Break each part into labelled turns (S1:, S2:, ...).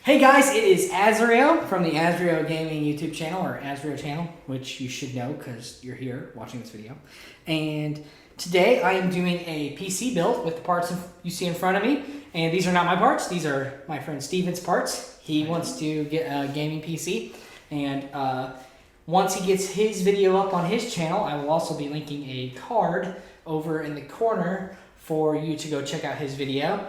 S1: Hey guys, it is Azreow from the Azreow Gaming YouTube channel, or Azreow channel, which you should know because you're here watching this video. And today I am doing a PC build with the parts you see in front of me. And these are not my parts, these are my friend Steven's parts. He wants to get a gaming PC. And once he gets his video up on his channel, I will also be linking a card over in the corner for you to go check out his video.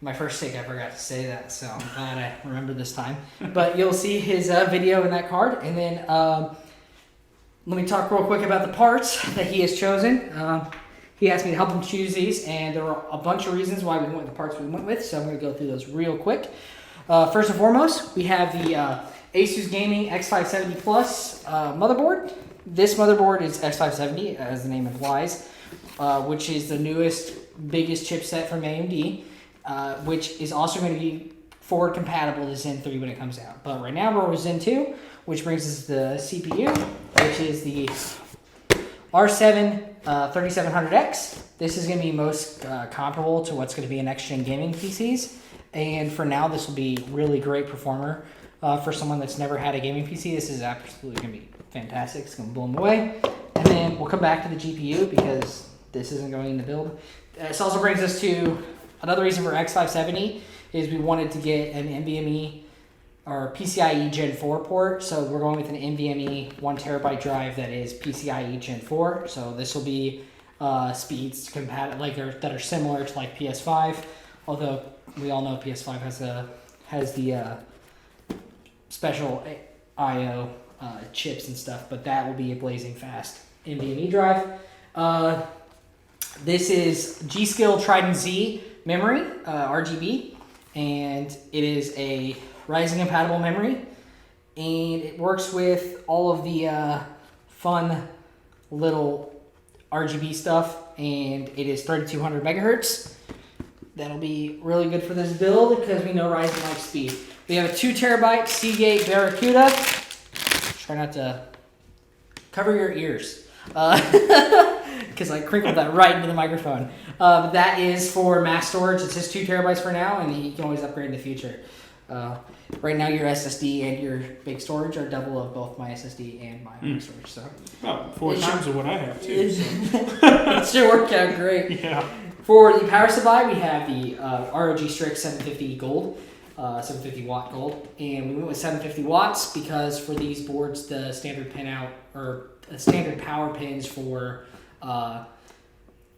S1: My first take, I forgot to say that, so I'm glad I remembered this time. But you'll see his video in that card. And then let me talk real quick about the parts that he has chosen. He asked me to help him choose these, and there were a bunch of reasons why we went with the parts we went with, so I'm going to go through those real quick. First and foremost, we have the Asus Gaming X570 Plus motherboard. This motherboard is X570, as the name implies, which is the newest, biggest chipset from AMD. Which is also going to be forward compatible to Zen 3 when it comes out. But right now we're with Zen 2, which brings us the CPU, which is the R7 3700X. This is going to be most comparable to what's going to be in next-gen gaming PCs. And for now, this will be really great performer for someone that's never had a gaming PC. This is absolutely going to be fantastic. It's going to blow them away. And then we'll come back to the GPU because this isn't going in the build. This also brings us to another reason for X570 is we wanted to get an NVMe or PCIe Gen 4 port. So we're going with an NVMe 1TB drive that is PCIe Gen 4. So this will be speeds that are similar to like PS5. Although we all know PS5 has the special I/O chips and stuff, but that will be a blazing fast NVMe drive. This is G.Skill Trident Z memory, RGB, and it is a Ryzen compatible memory, and it works with all of the fun little RGB stuff, and it is 3200 megahertz. That'll be really good for this build because we know Ryzen likes speed. We have a 2TB Seagate Barracuda. Try not to cover your ears. Because I crinkled that right into the microphone. That is for mass storage. It's just 2 TB for now, and you can always upgrade in the future. Right now, your SSD and your big storage are double of both my SSD and my big storage. So
S2: about 4 times of what I have too.
S1: It should work out great.
S2: Yeah.
S1: For the power supply, we have the ROG Strix 750 Gold, 750 watt gold, and we went with 750 watts because for these boards, the standard pin out or standard power pins for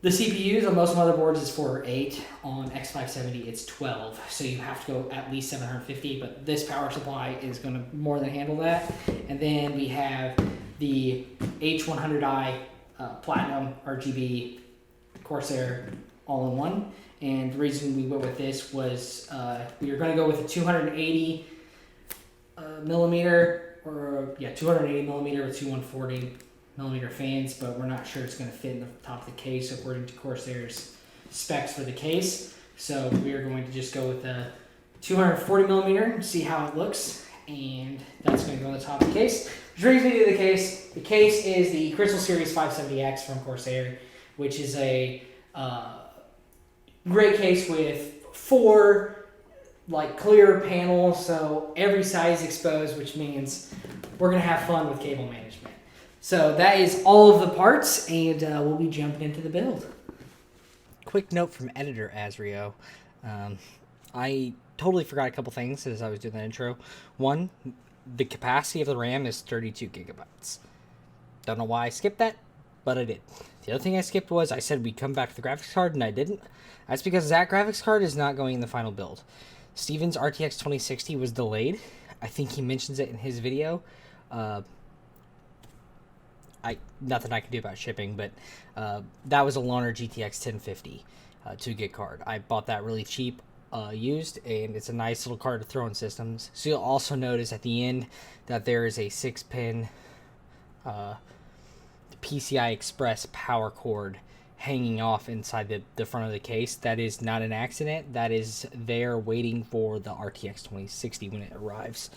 S1: the CPUs on most motherboards is 4/8. On X570, it's 12. So you have to go at least 750, but this power supply is going to more than handle that. And then we have the H100i Platinum RGB Corsair all-in-one. And the reason we went with this was we were going to go with a 280 millimeter, or 280 millimeter with two 140 millimeter fans, but we're not sure it's going to fit in the top of the case according to Corsair's specs for the case. So we are going to just go with a 240 millimeter and see how it looks, and that's going to go on the top of the case. Which brings me to the case. The case is the Crystal Series 570X from Corsair, which is a great case with 4 clear panels, so every side is exposed, which means we're going to have fun with cable management. So that is all of the parts, and we'll be jumping into the build. Quick note from editor Azreow. I totally forgot a couple things as I was doing the intro. One, the capacity of the RAM is 32 gigabytes. Don't know why I skipped that, but I did. The other thing I skipped was I said we'd come back to the graphics card, and I didn't. That's because that graphics card is not going in the final build. Steven's RTX 2060 was delayed. I think he mentions it in his video. Nothing I can do about shipping, but that was a loaner GTX 1050 2 gig card. I bought that really cheap used, and it's a nice little card to throw in systems. So you'll also notice at the end that there is a 6-pin PCI Express power cord hanging off inside the front of the case. That is not an accident. That is there waiting for the RTX 2060 when it arrives.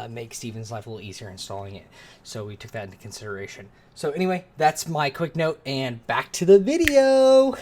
S1: Make Steven's life a little easier installing it. So we took that into consideration. So anyway, that's my quick note, and back to the video.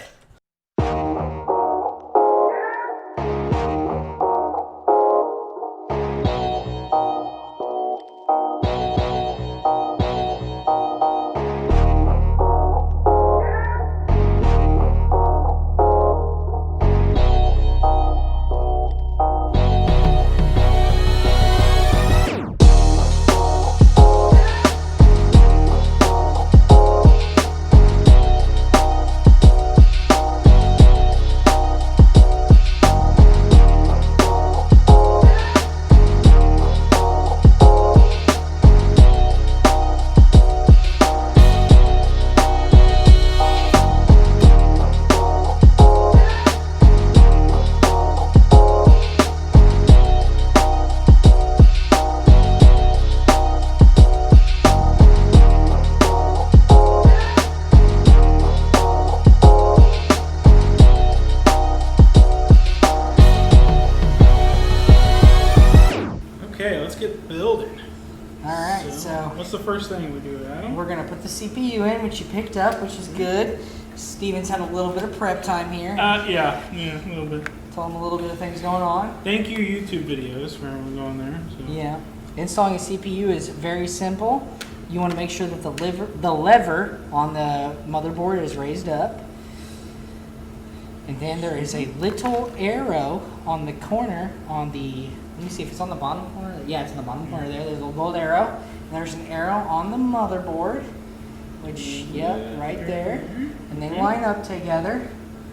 S2: Okay, let's get building.
S1: All right, so
S2: what's the first thing we do, Adam?
S1: we're going to put the CPU in, which you picked up, which is good. Steven's had a little bit of prep time here.
S2: Yeah, a little bit.
S1: Tell him a little bit of things going on.
S2: Thank you, YouTube videos, for everyone going there. So.
S1: Yeah. Installing a CPU is very simple. You want to make sure that the lever on the motherboard is raised up. And then there is a little arrow on the corner on the, let me see if it's on the bottom corner. Yeah, it's on the bottom corner there. There's a gold arrow. And there's an arrow on the motherboard, which, yep, right there. And they line up together.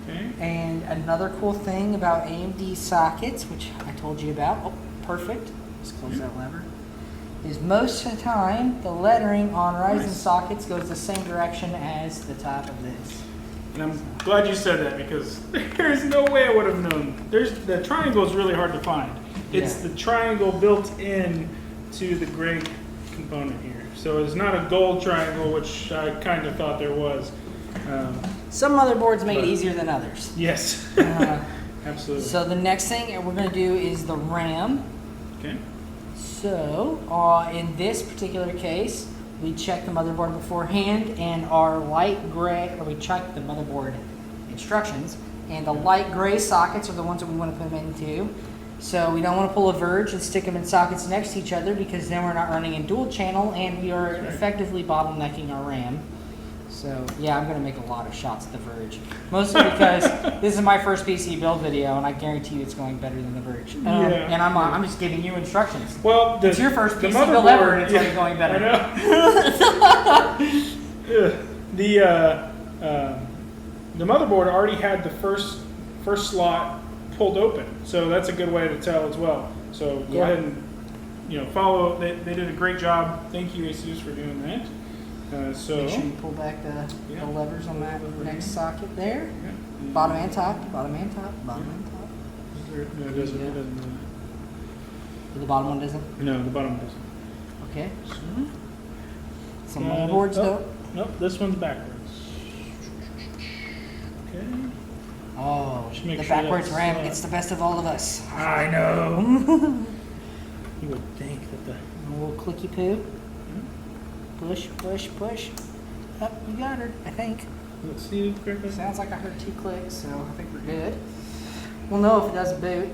S2: Okay.
S1: And another cool thing about AMD sockets, which I told you about, oh, perfect, just close that lever, is most of the time the lettering on Ryzen sockets goes the same direction as the top of this.
S2: And I'm glad you said that because there's no way I would have known. The triangle is really hard to find. It's the triangle built in to the gray component here. So it's not a gold triangle, which I kind of thought there was.
S1: Some motherboards make it easier than others.
S2: Yes, absolutely.
S1: So the next thing we're going to do is the RAM.
S2: Okay.
S1: So in this particular case, we check the motherboard beforehand, and our light gray, or we check the motherboard instructions, and the light gray sockets are the ones that we want to put them into. So we don't want to pull a verge and stick them in sockets next to each other because then we're not running in dual channel and we are effectively bottlenecking our RAM. So yeah, I'm going to make a lot of shots at the verge. Mostly because this is my first PC build video and I guarantee you it's going better than the verge. And I'm just giving you instructions.
S2: Well,
S1: it's your first PC build ever and it's already going better.
S2: I know. The motherboard already had the first slot pulled open, so that's a good way to tell as well. So go ahead and follow. They did a great job. Thank you, ASUS, for doing that. So
S1: make sure you pull back the levers on that next socket there. Yeah. Bottom and top, bottom and top, bottom and top.
S2: No, it doesn't. It doesn't.
S1: The bottom one doesn't?
S2: No, the bottom doesn't.
S1: Okay. Some motherboards though?
S2: Nope, this one's backwards. Okay.
S1: Oh, the backwards RAM gets the best of all of us.
S2: I know. You would think that the...
S1: A little clicky poo. Push, push, push. Oh, you got her, I think.
S2: Let's see.
S1: Sounds like I heard 2 clicks, so I think we're good. We'll know if it doesn't boot.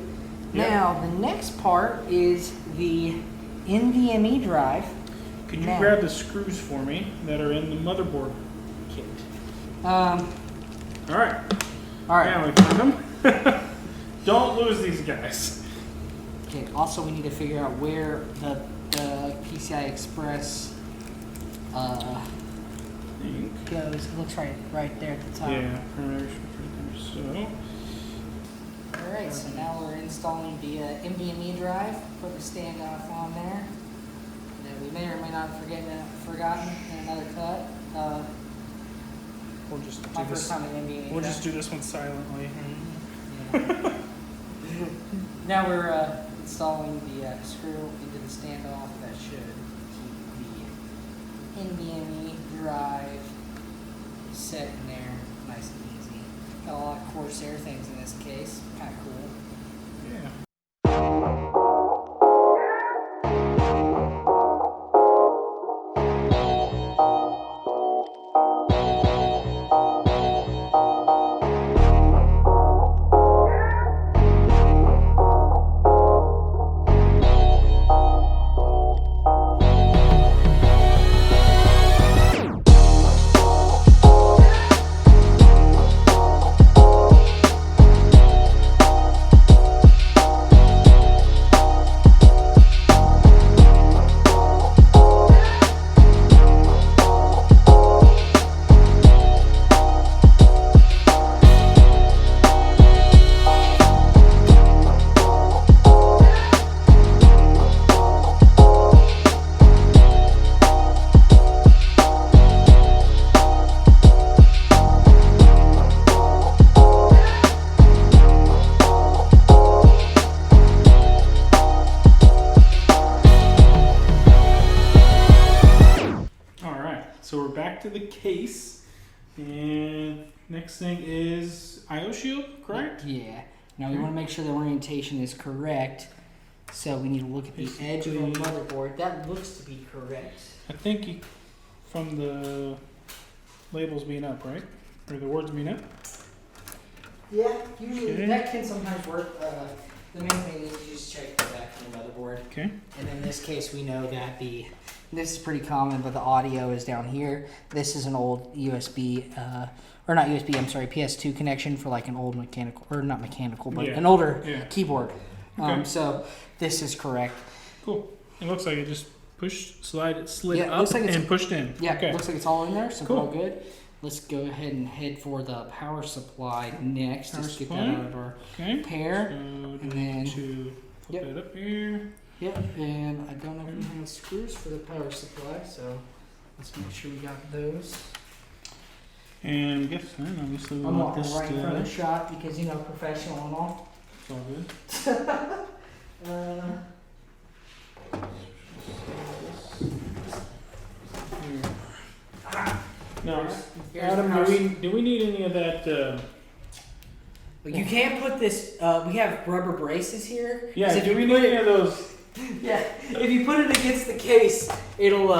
S1: Yep. Now, the next part is the Nvme Drive.
S2: Could you grab the screws for me that are in the motherboard kit?
S1: All right.
S2: Yeah, we found them. Don't lose these guys.
S1: Okay, also we need to figure out where the PCI Express goes. It looks right there at the top.
S2: Yeah, so.
S1: Alright, so now we're installing the Nvme Drive. Put the standoff on there. That we may or may not have forgotten in another cut.
S2: We'll just do
S1: my first time at Nvme.
S2: We'll just do this one silently.
S1: Yeah. Now we're installing the screw into the standoff that should keep the Nvme Drive set in there nice and easy. Got a lot of Corsair things in this case, kind of cool.
S2: Yeah. To the case, and next thing is IO shield, correct?
S1: Yeah. Now we want to make sure the orientation is correct. So we need to look at the edge of our motherboard. That looks to be correct.
S2: I think from the labels being up, right? Or the words being up?
S1: Yeah, usually
S2: Okay.
S1: that can sometimes work. The main thing is you just check the back of the motherboard.
S2: Okay.
S1: And in this case, we know that this is pretty common, but the audio is down here. This is an old USB, or not USB, I'm sorry, PS2 connection for like an old mechanical, or not mechanical, but an older keyboard.
S2: Okay.
S1: So this is correct.
S2: Cool. It looks like it just slid
S1: Yeah,
S2: up
S1: looks like
S2: and pushed in.
S1: Yeah,
S2: Okay.
S1: looks like it's all in there, so
S2: Cool.
S1: we're all good. Let's go ahead and head for the power supply next.
S2: Power
S1: Let's get
S2: supply.
S1: that out of our pair.
S2: So
S1: And then,
S2: to flip it up here.
S1: yep, and I don't know if we have screws for the power supply, so let's make sure we got those.
S2: And I guess then obviously we
S1: I'm
S2: want
S1: walking
S2: this
S1: right in front of the
S2: to.
S1: shot because, you know, professional and all.
S2: It's all good. Now,
S1: Here's
S2: Adam,
S1: the power
S2: do we need any of that?
S1: You can't put this. We have rubber braces here.
S2: Yeah,
S1: If
S2: do
S1: you
S2: we
S1: put
S2: need any of those?
S1: Yeah, if you put it against the case, it'll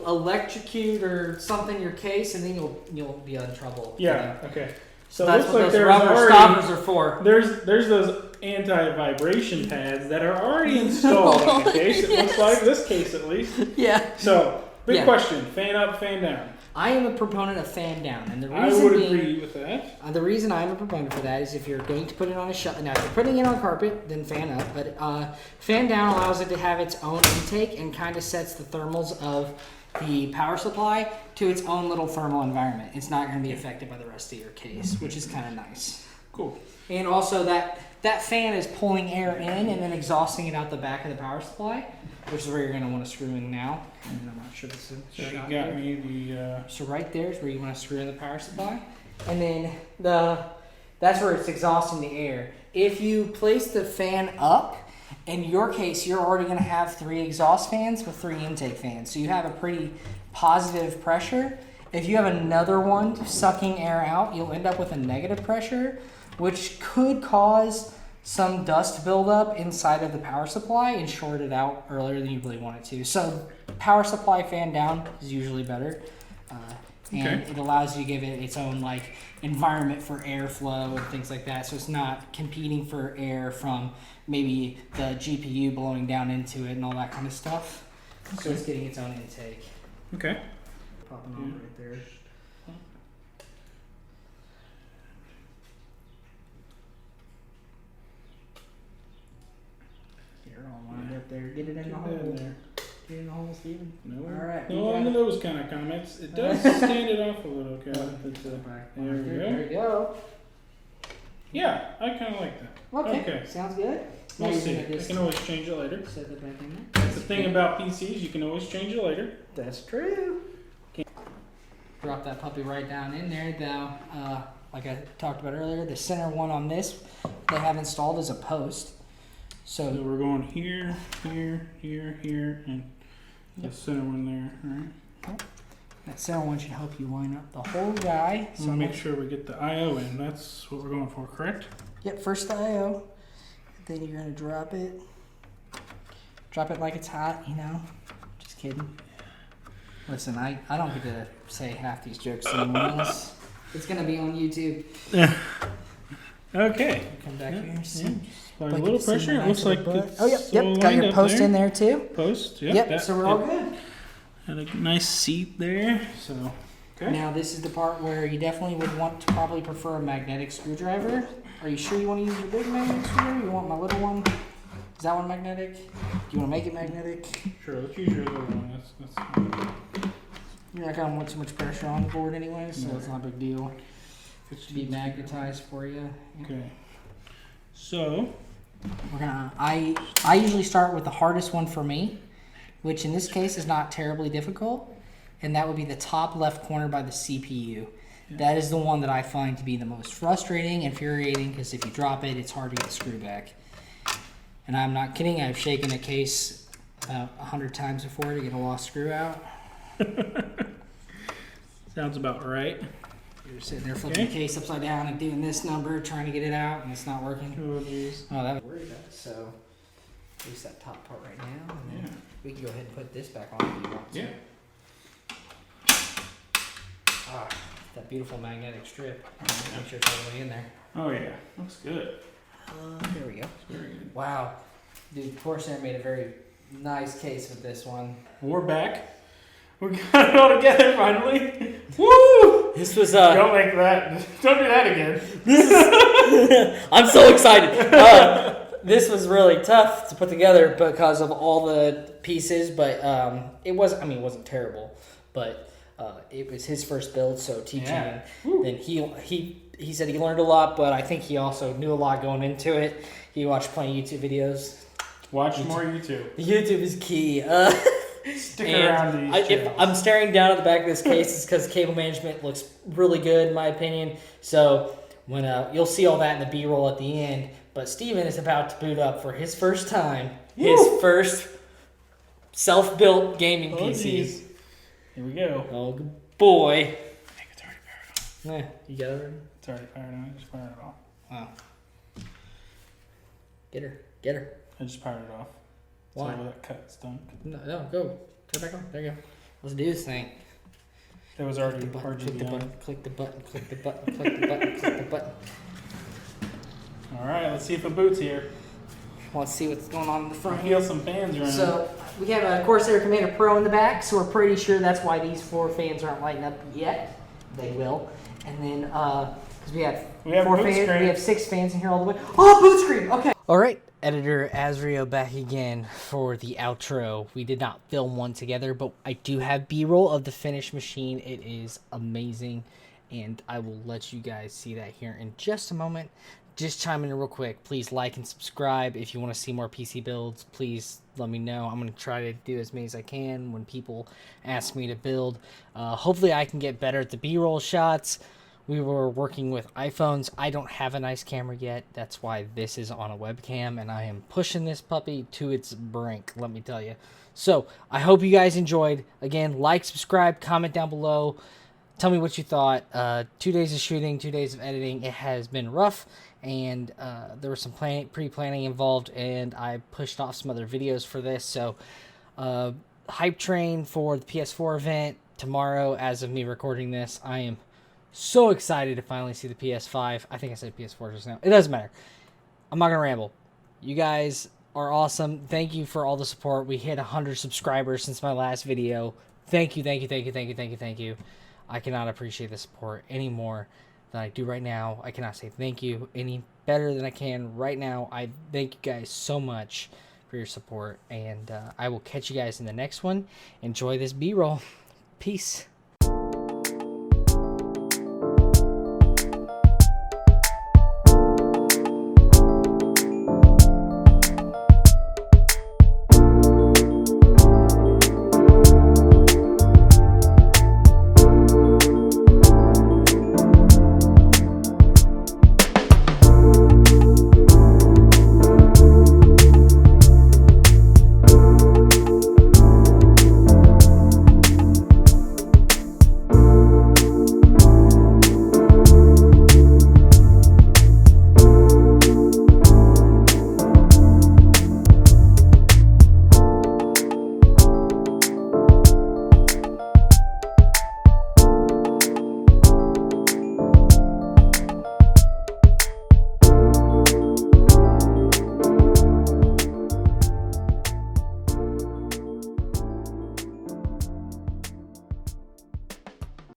S1: electrocute or something your case, and then you'll be in trouble.
S2: Yeah. Okay. So it
S1: That's
S2: looks
S1: what
S2: like
S1: those
S2: there's
S1: rubber
S2: already
S1: stoppers are for.
S2: there's those anti-vibration pads that are already installed in the case. It looks like this case at least.
S1: Yeah.
S2: So big
S1: Yeah.
S2: question: fan up, fan down.
S1: I am a proponent of fan down, and the
S2: I
S1: reason
S2: would
S1: being,
S2: agree with that.
S1: the reason I'm a proponent for that is if you're going to put it on a shelf. Now, if you're putting it on carpet, then fan up. But fan down allows it to have its own intake and kind of sets the thermals of the power supply to its own little thermal environment. It's not going to be affected by the rest of your case, which is kind of nice.
S2: Cool.
S1: And also that fan is pulling air in and then exhausting it out the back of the power supply, which is where you're going to want to screw in now. And I'm not sure this is
S2: So you
S1: shot
S2: got
S1: here.
S2: me the.
S1: So right there is where you want to screw in the power supply, and then that's where it's exhausting the air. If you place the fan up, in your case, you're already going to have 3 exhaust fans with 3 intake fans, so you have a pretty positive pressure. If you have another one sucking air out, you'll end up with a negative pressure, which could cause some dust buildup inside of the power supply and short it out earlier than you really want it to. So power supply fan down is usually better. And it allows you to give it its own like environment for airflow and things like that. So it's not competing for air from maybe the GPU blowing down into it and all that kind of stuff. So it's getting its own intake.
S2: Okay.
S1: Popping on right there. You're all lined up there. Get it in the hole.
S2: There.
S1: Get it in the hole, Steven.
S2: No.
S1: All right.
S2: No one of those kind of comments. It does stand it off a little. Okay. There we go.
S1: There you go.
S2: Yeah, I kind of like that.
S1: Okay. Sounds good.
S2: We'll
S1: Now
S2: see.
S1: you're gonna
S2: I
S1: just
S2: can always change it later.
S1: set that back in there.
S2: That's the thing about PCs. You can always change it later.
S1: That's true. Drop that puppy right down in there. Now, like I talked about earlier, the center one on this they have installed is a post.
S2: So
S1: So
S2: we're going here, here, here, here, and the center one there. All right.
S1: that center one should help you line up the whole guy.
S2: So make sure we get the I/O in. That's what we're going for, correct?
S1: Yep, first the I/O. Then you're gonna drop it. Drop it like it's hot, you know. Just kidding. Listen, I don't get to say half these jokes to anyone else. It's gonna be on YouTube.
S2: Okay.
S1: Come back here.
S2: Yeah.
S1: See.
S2: Apply a
S1: Like
S2: little
S1: it's in the
S2: pressure. It
S1: back
S2: looks
S1: of the
S2: like
S1: butt.
S2: it's
S1: Oh, yep,
S2: all
S1: yep. Got your
S2: lined up
S1: post
S2: there.
S1: in there too.
S2: Post.
S1: Yep.
S2: That-
S1: So we're all
S2: it
S1: good.
S2: Had a nice seat there. So. Okay.
S1: Now this is the part where you definitely would want to probably prefer a magnetic screwdriver. Are you sure you want to use your big magnetic screwdriver? You want my little one? Is that one magnetic? Do you want to make it magnetic?
S2: Sure. Let's use your little one. That's
S1: You're not gonna want too much pressure on the board anyway, so
S2: No.
S1: it's not a big deal. It should be magnetized for you.
S2: okay. So.
S1: We're gonna. I usually start with the hardest one for me, which in this case is not terribly difficult, and that would be the top left corner by the CPU.
S2: Yeah.
S1: That is the one that I find to be the most frustrating, infuriating, because if you drop it, it's hard to get the screw back. And I'm not kidding. I've shaken a case about 100 times before to get a lost screw out.
S2: Sounds about right.
S1: You're sitting there flipping the case upside down and doing this number, trying to get it out, and it's not working.
S2: Oh, geez.
S1: Oh, that was worried about it. So release that top part right now. And
S2: Yeah.
S1: we can go ahead and put this back on if you want to.
S2: Yeah.
S1: Ah, that beautiful magnetic strip. Make sure it's all the way in there.
S2: Oh yeah, looks good.
S1: There we go.
S2: Very good.
S1: Wow. Dude, Corsair made a very nice case with this one.
S2: We're back. We got it all together finally. Woo!
S3: This was
S2: Don't make that. Don't do that again.
S3: I'm so excited. This was really tough to put together because of all the pieces, but it wasn't terrible, but it was his first build, so teaching
S2: Yeah.
S3: him. Then he said he learned a lot, but I think he also knew a lot going into it. He watched plenty of YouTube videos.
S2: Watch more YouTube.
S3: YouTube is key.
S2: Stick around to these
S3: If
S2: channels.
S3: I'm staring down at the back of this case, it's because cable management looks really good in my opinion. So when you'll see all that in the B-roll at the end. But Steven is about to boot up for his first time, his first self-built gaming PC.
S2: Geez. Here we go.
S3: Oh boy!
S2: I think it's already powered on.
S3: You got it already?
S2: It's already powered on. I just fired it off.
S3: Wow! Get her!
S2: I just powered it off.
S3: Why?
S2: So that cut stunk.
S3: No, go. Turn it back on. There you go. Let's do this thing.
S2: That was already
S3: Click the button. Click the
S2: RGB
S3: button.
S2: on.
S3: Click the button. Click the button. Click the button. Click the button.
S2: All right, let's see if it boots here.
S1: Let's see what's going on in the
S2: I
S1: front
S2: feel
S1: here.
S2: some fans running.
S1: So we have a Corsair Commander Pro in the back, so we're pretty sure that's why these 4 fans aren't lighting up yet. They will. And then, because we have four
S2: boot
S1: fans,
S2: screen.
S1: we have 6 fans in here all the way. Oh, boot screen! Okay. All right, editor Azreow back again for the outro. We did not film one together, but I do have B-roll of the finished machine. It is amazing, and I will let you guys see that here in just a moment. Just chime in real quick. Please like and subscribe. If you want to see more PC builds, please let me know. I'm going to try to do as many as I can when people ask me to build. Hopefully I can get better at the B-roll shots. We were working with iPhones. I don't have a nice camera yet. That's why this is on a webcam, and I am pushing this puppy to its brink, let me tell you. So I hope you guys enjoyed. Again, like, subscribe, comment down below. Tell me what you thought. 2 days of shooting, 2 days of editing. It has been rough, and there was some pre-planning involved, and I pushed off some other videos for this. So, hype train for the PS4 event tomorrow. As of me recording this, I am so excited to finally see the PS5. I think I said PS4 just now. It doesn't matter. I'm not gonna ramble. You guys are awesome. Thank you for all the support. We hit 100 subscribers since my last video. Thank you, thank you, thank you, thank you, thank you, thank you. I cannot appreciate the support any more than I do right now. I cannot say thank you any better than I can right now. I thank you guys so much for your support, and I will catch you guys in the next one. Enjoy this B-roll. Peace.